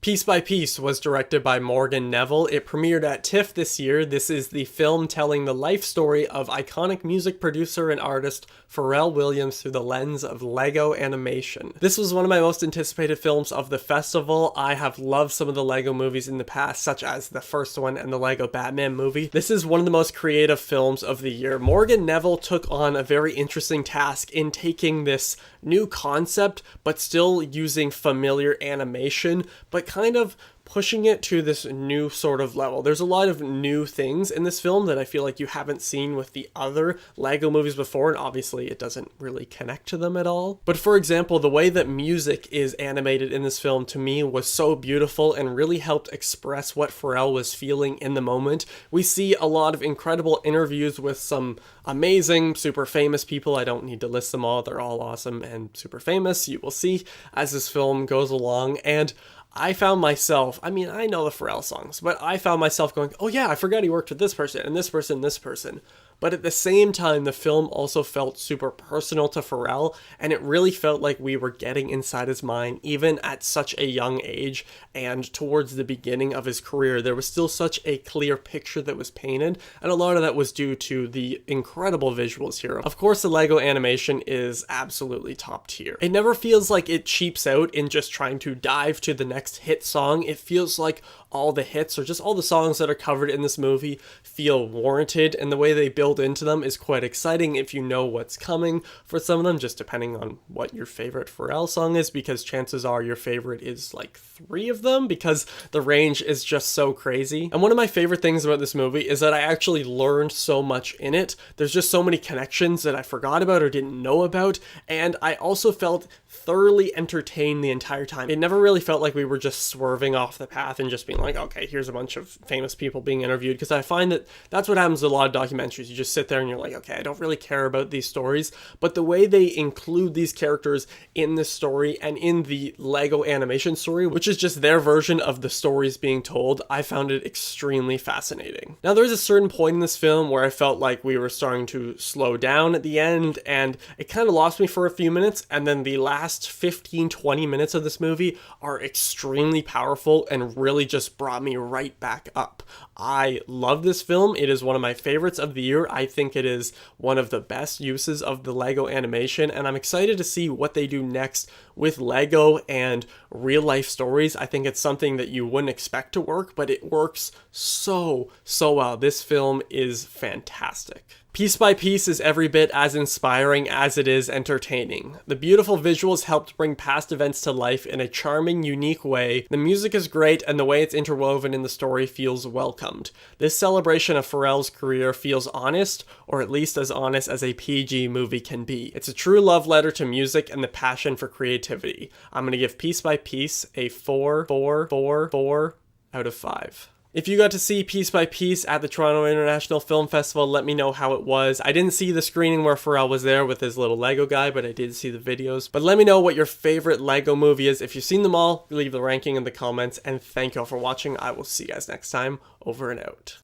Piece by Piece was directed by Morgan Neville. It premiered at TIFF this year. This is the film telling the life story of iconic music producer and artist Pharrell Williams through the lens of Lego animation. This was one of my most anticipated films of the festival. I have loved some of the Lego movies in the past, such as the first one and the Lego Batman movie. This is one of the most creative films of the year. Morgan Neville took on a very interesting task in taking this new concept, but still using familiar animation, but kind of pushing it to this new sort of level. There's a lot of new things in this film that I feel like you haven't seen with the other Lego movies before, and obviously it doesn't really connect to them at all. But for example, the way that music is animated in this film to me was so beautiful and really helped express what Pharrell was feeling in the moment. We see a lot of incredible interviews with some amazing, super famous people. I don't need to list them all. They're all awesome and super famous. You will see as this film goes along, and I found myself, I mean, I know the Pharrell songs, but I found myself going, oh yeah, I forgot he worked with this person and this person and this person. But at the same time, the film also felt super personal to Pharrell, and it really felt like we were getting inside his mind, even at such a young age, and towards the beginning of his career. There was still such a clear picture that was painted, and a lot of that was due to the incredible visuals here. Of course, the Lego animation is absolutely top tier. It never feels like it cheaps out in just trying to dive to the next hit song. It feels like all the hits, or just all the songs that are covered in this movie, feel warranted, and the way they build into them is quite exciting if you know what's coming for some of them, just depending on what your favorite Pharrell song is, because chances are your favorite is like 3 of them, because the range is just so crazy. And one of my favorite things about this movie is that I actually learned so much in it. There's just so many connections that I forgot about or didn't know about, and I also felt thoroughly entertained the entire time. It never really felt like we were just swerving off the path and just being like, okay, here's a bunch of famous people being interviewed, because I find that that's what happens with a lot of documentaries. You just sit there and you're like, okay, I don't really care about these stories, but the way they include these characters in this story and in the Lego animation story, which is just their version of the stories being told, I found it extremely fascinating. Now, there's a certain point in this film where I felt like we were starting to slow down at the end, and it kind of lost me for a few minutes, and then the last 15-20 minutes of this movie are extremely powerful and really just brought me right back up. I love this film. It is one of my favorites of the year. I think it is one of the best uses of the Lego animation, and I'm excited to see what they do next with Lego and real life stories. I think it's something that you wouldn't expect to work, but it works so well. This film is fantastic. Piece by Piece is every bit as inspiring as it is entertaining. The beautiful visuals helped bring past events to life in a charming, unique way. The music is great, and the way it's interwoven in the story feels welcomed. This celebration of Pharrell's career feels honest, or at least as honest as a PG movie can be. It's a true love letter to music and the passion for creativity. I'm gonna give Piece by Piece a 4 out of 5. If you got to see Piece by Piece at the Toronto International Film Festival, let me know how it was. I didn't see the screening where Pharrell was there with his little Lego guy, but I did see the videos. But let me know what your favorite Lego movie is. If you've seen them all, leave the ranking in the comments, and thank you all for watching. I will see you guys next time. Over and out.